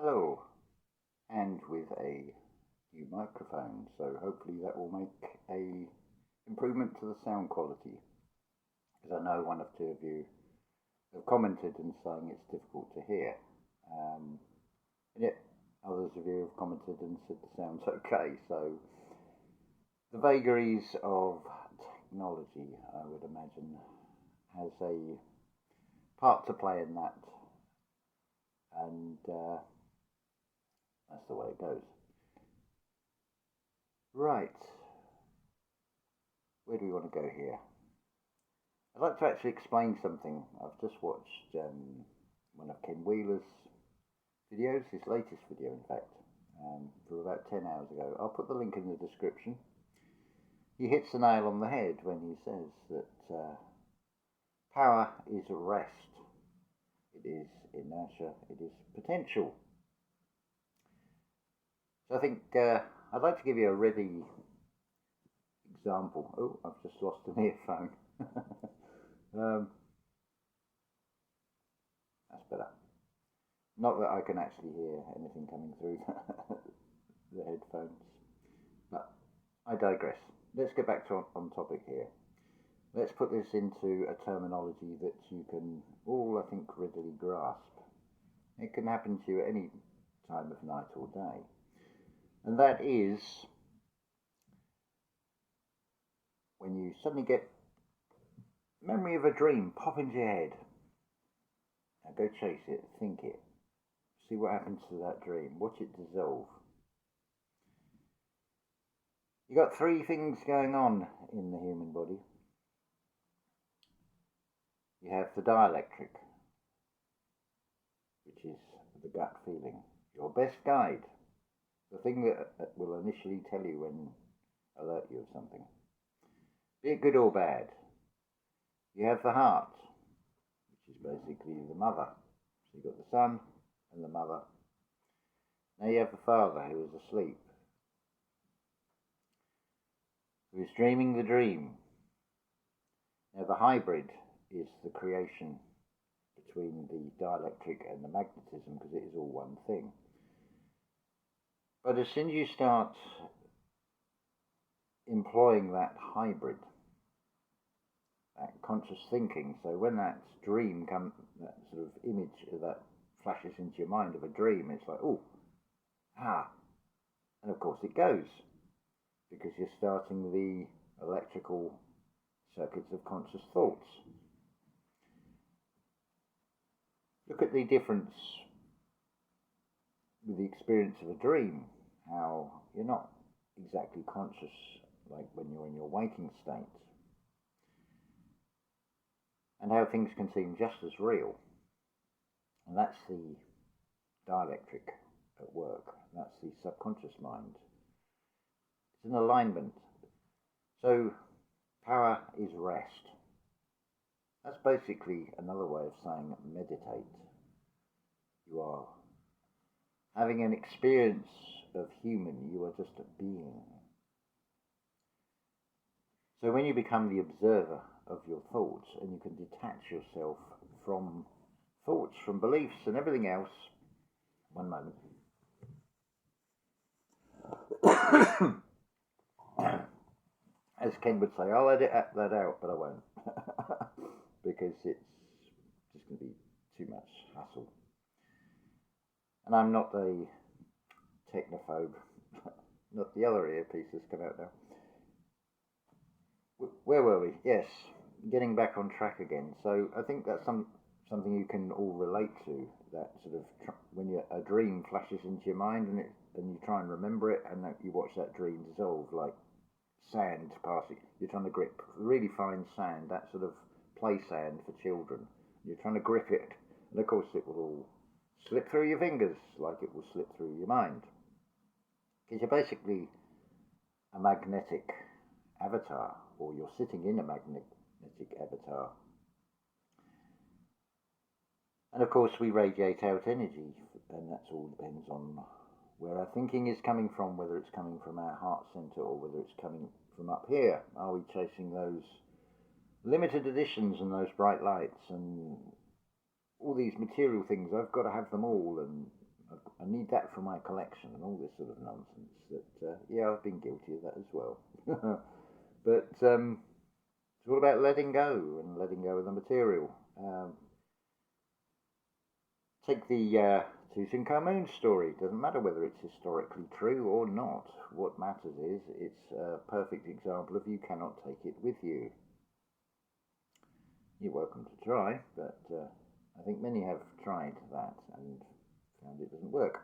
Hello, and with a new microphone, so hopefully that will make a improvement to the sound quality. Because I know one or two of you have commented and saying it's difficult to hear, and yet others of you have commented and said the sound's okay. So the vagaries of technology, I would imagine, has a part to play in that, and that's the way it goes. Right, where do we want to go here? I'd like to actually explain something. I've just watched one of Ken Wheeler's videos, his latest video in fact, from about 10 hours ago. I'll put the link in the description. He hits the nail on the head when he says that power is rest, it is inertia, it is potential. So I think I'd like to give you a ready example. Oh, I've just lost an earphone. That's better. Not that I can actually hear anything coming through the headphones, but I digress. Let's get back to on topic here. Let's put this into a terminology that you can all, I think, readily grasp. It can happen to you at any time of night or day. And that is when you suddenly get memory of a dream pop into your head. Now go chase it, think it, see what happens to that dream, watch it dissolve. You've got three things going on in the human body. You have the dielectric, which is the gut feeling, your best guide, the thing that will initially tell you when alert you of something, be it good or bad. You have the heart, which is basically the mother. So you've got the son and the mother. Now you have the father who is asleep, who is dreaming the dream. Now the hybrid is the creation between the dielectric and the magnetism, because it is all one thing. But as soon as you start employing that hybrid, that conscious thinking, so when that dream comes, that sort of image that flashes into your mind of a dream, it's like, oh, and of course it goes, because you're starting the electrical circuits of conscious thoughts. Look at the difference with the experience of a dream, how you're not exactly conscious like when you're in your waking state, and how things can seem just as real. And that's the dielectric at work. That's the subconscious mind. It's an alignment. So power is rest. That's basically another way of saying meditate. You are having an experience of human. You are just a being. So when you become the observer of your thoughts, and you can detach yourself from thoughts, from beliefs and everything else. One moment. As Ken would say, I'll edit that out, but I won't. Because it's just going to be too much hassle. And I'm not a technophobe. Not the other earpiece that's come out now. Where were we? Yes, getting back on track again. So I think that's something you can all relate to. That sort of when a dream flashes into your mind, and you try and remember it, and you watch that dream dissolve like sand passing. You're trying to grip really fine sand, that sort of play sand for children. You're trying to grip it, and of course it will all slip through your fingers like it will slip through your mind. Because you're basically a magnetic avatar, or you're sitting in a magnetic avatar. And of course we radiate out energy, and that all depends on where our thinking is coming from, whether it's coming from our heart center or whether it's coming from up here. Are we chasing those limited editions and those bright lights and all these material things? I've got to have them all, and I need that for my collection and all this sort of nonsense. That yeah, I've been guilty of that as well. But it's all about letting go and letting go of the material. Take the Tutankhamun story. It doesn't matter whether it's historically true or not. What matters is it's a perfect example of you cannot take it with you. You're welcome to try, but I think many have tried that and found it doesn't work.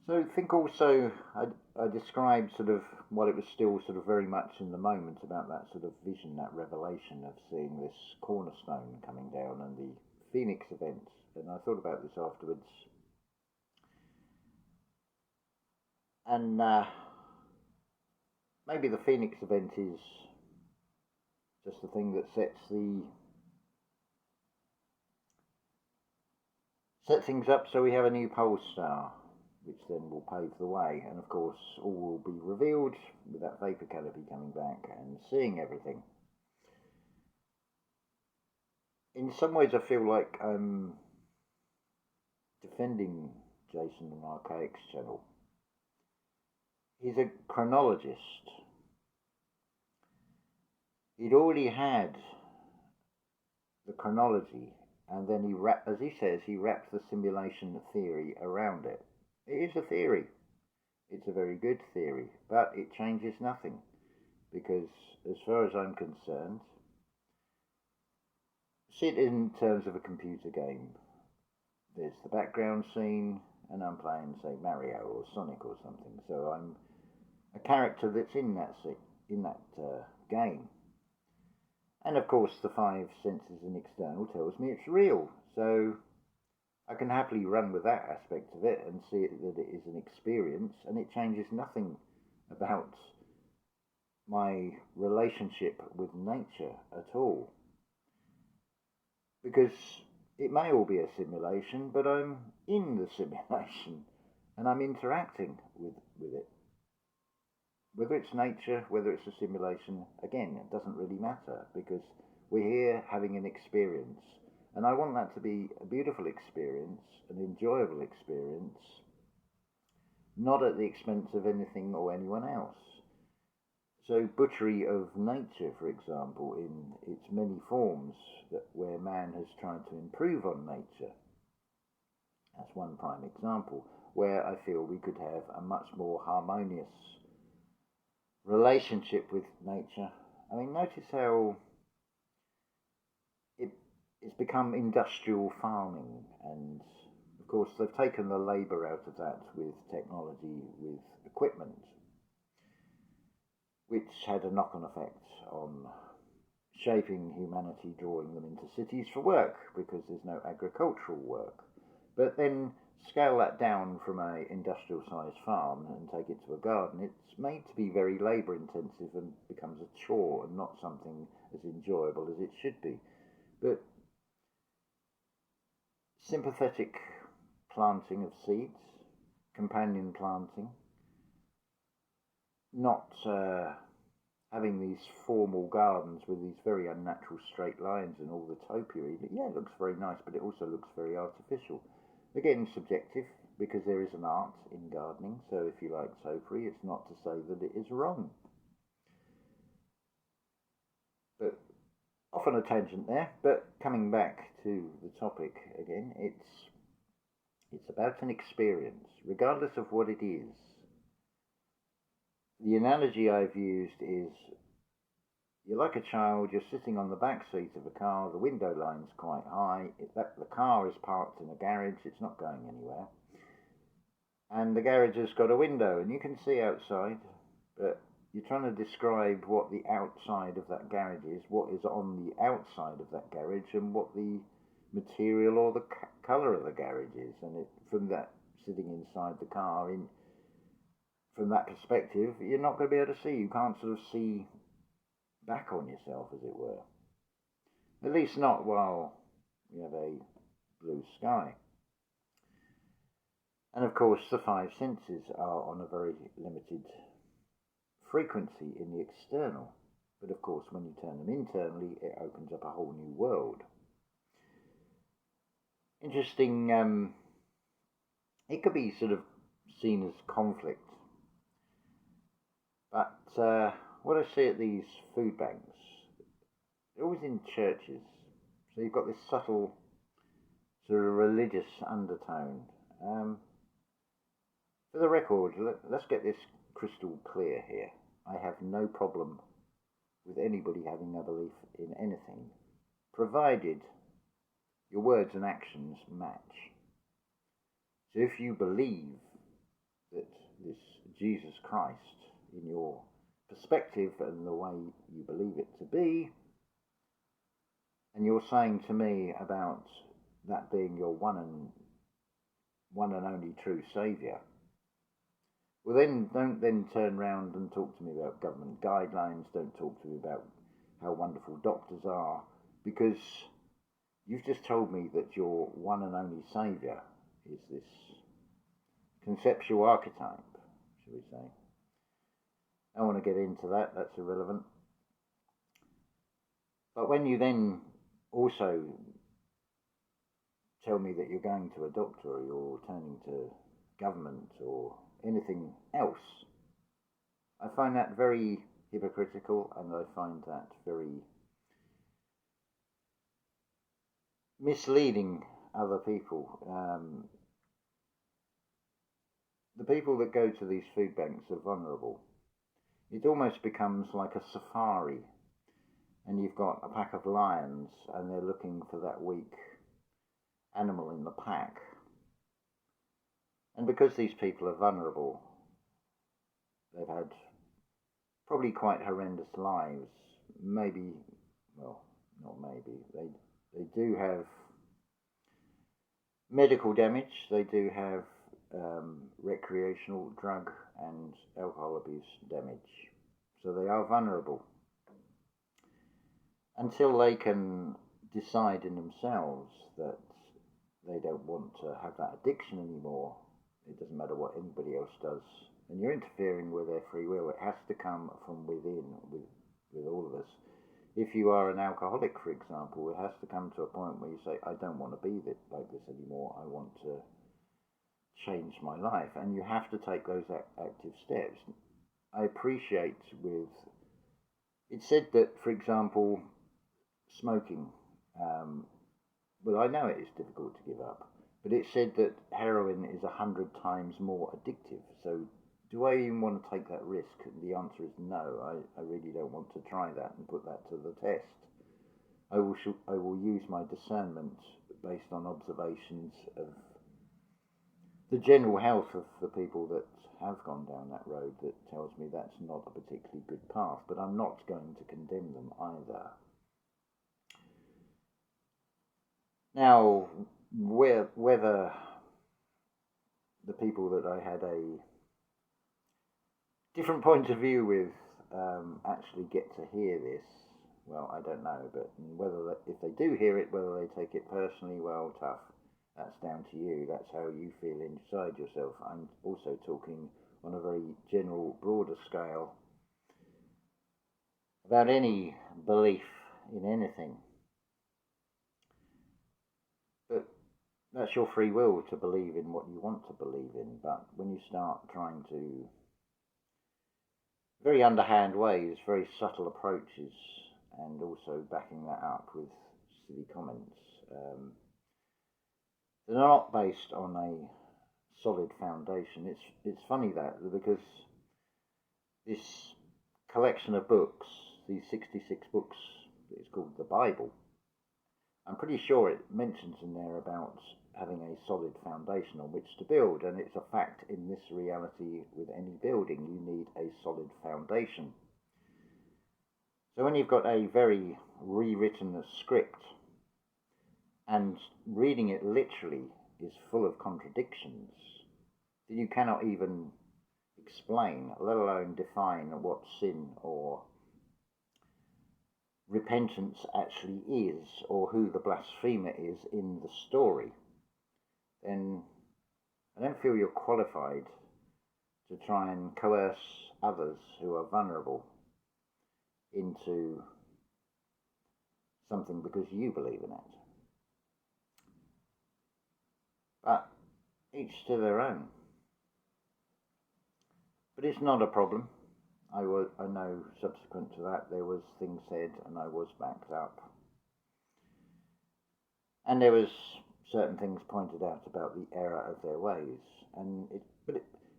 So think also, I described sort of while it was still sort of very much in the moment about that sort of vision, that revelation of seeing this cornerstone coming down and the Phoenix event. And I thought about this afterwards. And maybe the Phoenix event is just the thing that set things up so we have a new pole star, which then will pave the way. And of course, all will be revealed with that vapor canopy coming back and seeing everything. In some ways, I feel like I'm defending Jason on Archaic's channel. He's a chronologist. He'd already had the chronology, and then as he says, he wrapped the simulation theory around it. It is a theory. It's a very good theory, but it changes nothing, because as far as I'm concerned, see it in terms of a computer game. There's the background scene, and I'm playing, say, Mario or Sonic or something. So I'm a character that's in that game. And of course, the five senses and external tells me it's real. So I can happily run with that aspect of it and see it, that it is an experience, and it changes nothing about my relationship with nature at all. Because it may all be a simulation, but I'm in the simulation and I'm interacting with it. Whether it's nature, whether it's a simulation, again, it doesn't really matter, because we're here having an experience. And I want that to be a beautiful experience, an enjoyable experience, not at the expense of anything or anyone else. So butchery of nature, for example, in its many forms, where man has tried to improve on nature. That's one prime example, where I feel we could have a much more harmonious relationship with nature. I mean, notice how it's become industrial farming, and of course they've taken the labour out of that with technology, with equipment, which had a knock-on effect on shaping humanity, drawing them into cities for work, because there's no agricultural work. But then scale that down from an industrial-sized farm and take it to a garden, it's made to be very labour-intensive and becomes a chore and not something as enjoyable as it should be. But sympathetic planting of seeds, companion planting, not having these formal gardens with these very unnatural straight lines and all the topiary. Yeah, it looks very nice, but it also looks very artificial. Again, subjective, because there is an art in gardening, so if you like topiary, it's not to say that it is wrong. But off on a tangent there, but coming back to the topic again, it's about an experience, regardless of what it is. The analogy I've used is, you're like a child, you're sitting on the back seat of a car, the window line's quite high, the car is parked in a garage, it's not going anywhere, and the garage has got a window, and you can see outside, but you're trying to describe what the outside of that garage is, what is on the outside of that garage, and what the material or the colour of the garage is, and from that, sitting inside the car, from that perspective, you're not going to be able to see. You can't sort of see back on yourself, as it were. At least not while you have a blue sky. And of course, the five senses are on a very limited frequency in the external. But of course, when you turn them internally, it opens up a whole new world. interesting. It could be sort of seen as conflict, but what I see at these food banks, they're always in churches, so you've got this subtle sort of religious undertone. For the record, let's get this crystal clear here. I have no problem with anybody having a belief in anything, provided your words and actions match. So if you believe that this Jesus Christ, in your perspective and the way you believe it to be, and you're saying to me about that being your one and only true saviour, well then don't then turn round and talk to me about government guidelines, don't talk to me about how wonderful doctors are, because you've just told me that your one and only saviour is this conceptual archetype, shall we say. I don't want to get into that, that's irrelevant. But when you then also tell me that you're going to a doctor or you're turning to government or anything else, I find that very hypocritical, and I find that very misleading other people. The people that go to these food banks are vulnerable. It almost becomes like a safari, and you've got a pack of lions and they're looking for that weak animal in the pack. And because these people are vulnerable, they've had probably quite horrendous lives. Maybe, well, not maybe, they do have medical damage, they do have recreational drug and alcohol abuse damage. So they are vulnerable. Until they can decide in themselves that they don't want to have that addiction anymore, it doesn't matter what anybody else does, and you're interfering with their free will. It has to come from within, with all of us. If you are an alcoholic, for example, it has to come to a point where you say, I don't want to be like this anymore, I want to change my life, and you have to take those active steps. I appreciate it's said that, for example, smoking, well, I know it is difficult to give up, but it's said that heroin is 100 times more addictive. So do I even want to take that risk? The answer is no. I really don't want to try that and put that to the test. I will use my discernment based on observations of the general health of the people that have gone down that road that tells me that's not a particularly good path, but I'm not going to condemn them either. Now, whether the people that I had a different point of view with actually get to hear this, well, I don't know, but whether if they do hear it, whether they take it personally, well, tough. That's down to you. That's how you feel inside yourself. I'm also talking on a very general, broader scale about any belief in anything. But that's your free will to believe in what you want to believe in. But when you start trying to, very underhand ways, very subtle approaches, and also backing that up with silly comments, they're not based on a solid foundation. It's funny that, because this collection of books, these 66 books, it's called the Bible, I'm pretty sure it mentions in there about having a solid foundation on which to build, and it's a fact in this reality with any building, you need a solid foundation. So when you've got a very rewritten script, and reading it literally is full of contradictions that you cannot even explain, let alone define what sin or repentance actually is, or who the blasphemer is in the story, then I don't feel you're qualified to try and coerce others who are vulnerable into something because you believe in it. But each to their own. But it's not a problem. I know subsequent to that there was things said and I was backed up. And there was certain things pointed out about the error of their ways.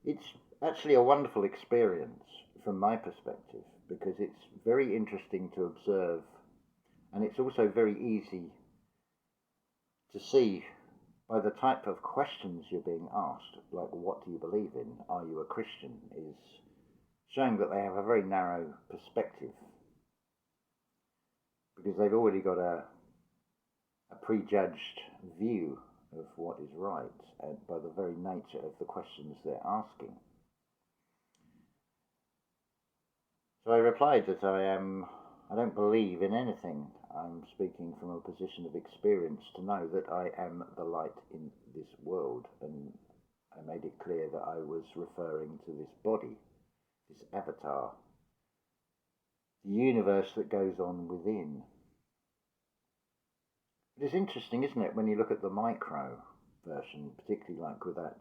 It's actually a wonderful experience from my perspective because it's very interesting to observe, and it's also very easy to see by the type of questions you're being asked, like what do you believe in, are you a Christian, is showing that they have a very narrow perspective because they've already got a prejudged view of what is right by the very nature of the questions they're asking. So I replied that I don't believe in anything. I'm speaking from a position of experience to know that I am the light in this world, and I made it clear that I was referring to this body, this avatar, the universe that goes on within. It's interesting, isn't it, when you look at the micro version, particularly like with that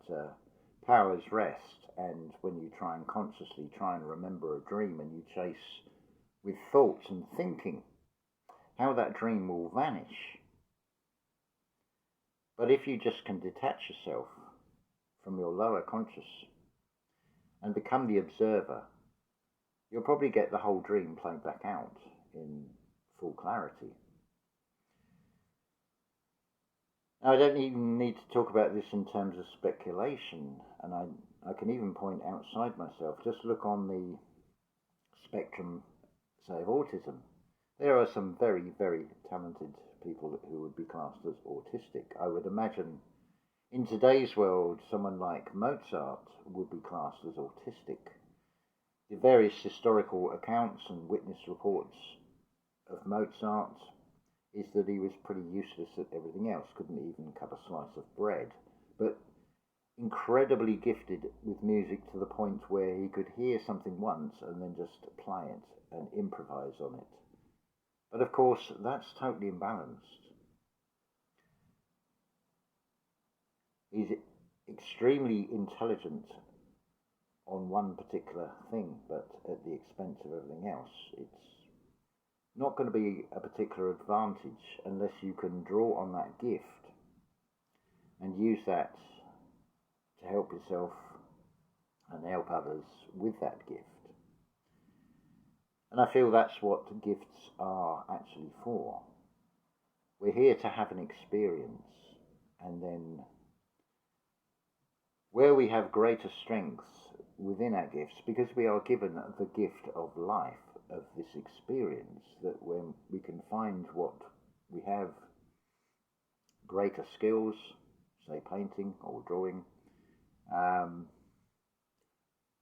Power's Rest, and when you try and consciously try and remember a dream and you chase with thoughts and thinking, how that dream will vanish. But if you just can detach yourself from your lower conscious and become the observer, you'll probably get the whole dream played back out in full clarity. Now, I don't even need to talk about this in terms of speculation, and I can even point outside myself. Just look on the spectrum, say, of autism. There are some very, very talented people who would be classed as autistic. I would imagine in today's world, someone like Mozart would be classed as autistic. The various historical accounts and witness reports of Mozart is that he was pretty useless at everything else, couldn't even cut a slice of bread, but incredibly gifted with music to the point where he could hear something once and then just play it and improvise on it. But of course, that's totally imbalanced. He's extremely intelligent on one particular thing, but at the expense of everything else. It's not going to be a particular advantage unless you can draw on that gift and use that to help yourself and help others with that gift. And I feel that's what gifts are actually for. We're here to have an experience, and then where we have greater strengths within our gifts, because we are given the gift of life, of this experience, that when we can find what we have greater skills, say painting or drawing,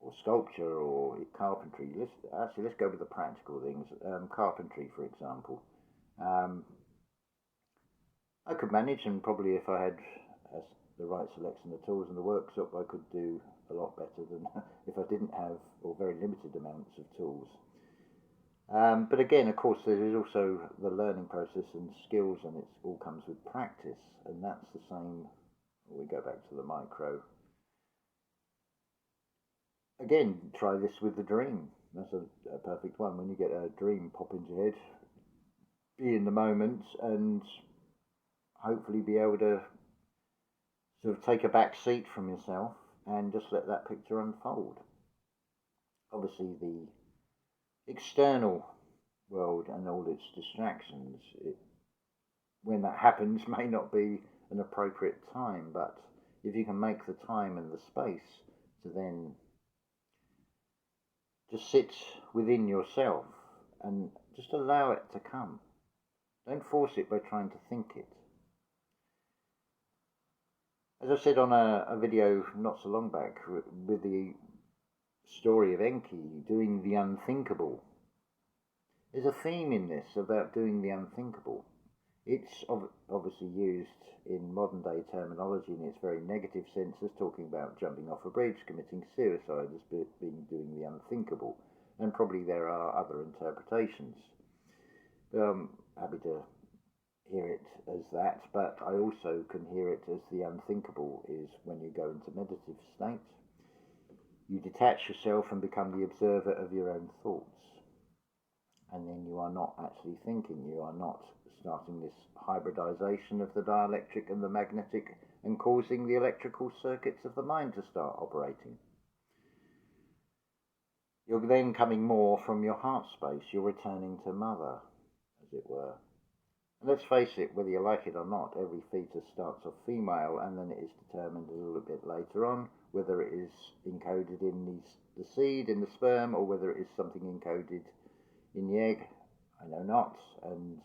or sculpture or carpentry. Let's go with the practical things. Carpentry, for example. I could manage, and probably if I had the right selection of tools in the workshop, I could do a lot better than if I didn't have, or very limited amounts of tools. But again, of course, there is also the learning process and skills, and it all comes with practice, and that's the same. We go back to the micro. Again, try this with the dream. That's a perfect one. When you get a dream pop into your head, be in the moment and hopefully be able to sort of take a back seat from yourself and just let that picture unfold. Obviously, the external world and all its distractions, when that happens, may not be an appropriate time, but if you can make the time and the space to then just sit within yourself and just allow it to come. Don't force it by trying to think it. As I said on a video not so long back, with the story of Enki doing the unthinkable, there's a theme in this about doing the unthinkable. It's obviously used in modern day terminology in its very negative sense as talking about jumping off a bridge, committing suicide, as being doing the unthinkable. And probably there are other interpretations. I'm happy to hear it as that, but I also can hear it as the unthinkable is when you go into meditative states. You detach yourself and become the observer of your own thoughts. And then you are not actually thinking, you are not starting this hybridization of the dielectric and the magnetic and causing the electrical circuits of the mind to start operating. You're then coming more from your heart space, you're returning to mother, as it were. And let's face it, whether you like it or not, every fetus starts off female, and then it is determined a little bit later on whether it is encoded in the seed, in the sperm, or whether it is something encoded in the egg. I know not, and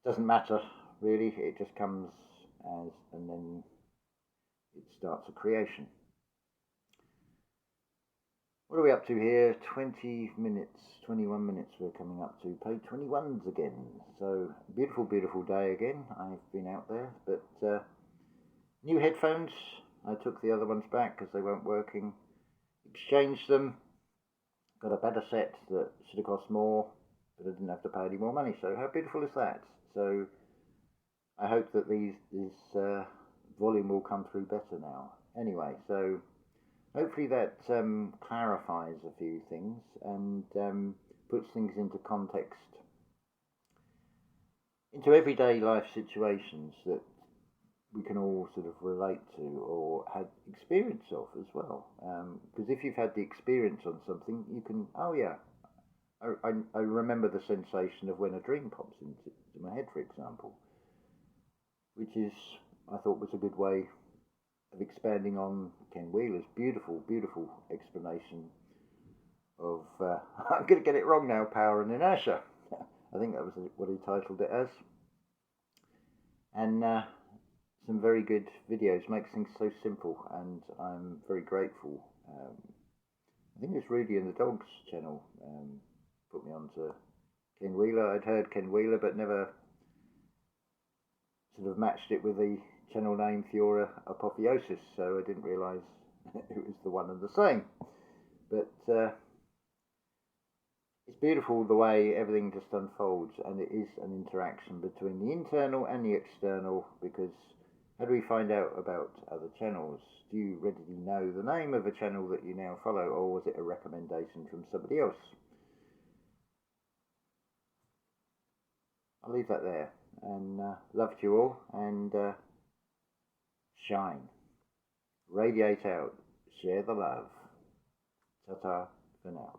it doesn't matter really, it just comes as, and then it starts a creation. What are we up to here? 20 minutes, 21 minutes we're coming up to. Page 21s again. So, beautiful, beautiful day again. I've been out there. But new headphones. I took the other ones back because they weren't working. Exchanged them. Got a better set that should have cost more, but I didn't have to pay any more money. So, how beautiful is that? So, I hope that this volume will come through better now. Anyway, so hopefully that clarifies a few things and puts things into context, into everyday life situations that we can all sort of relate to or had experience of as well. Because if you've had the experience on something, you can, oh yeah, I remember the sensation of when a dream pops into my head, for example, which is, I thought, was a good way of expanding on Ken Wheeler's beautiful, beautiful explanation of, I'm going to get it wrong now, Power and Inertia. I think that was what he titled it as. And some very good videos, makes things so simple, and I'm very grateful. I think it's Rudy and the Dogs channel put me on to Ken Wheeler. I'd heard Ken Wheeler, but never sort of matched it with the channel name Fiora Apotheosis, so I didn't realise it was the one and the same. But it's beautiful the way everything just unfolds, and it is an interaction between the internal and the external, because how do we find out about other channels? Do you readily know the name of a channel that you now follow, or was it a recommendation from somebody else? I'll leave that there, and love to you all, and shine, radiate out, share the love. Ta-ta for now.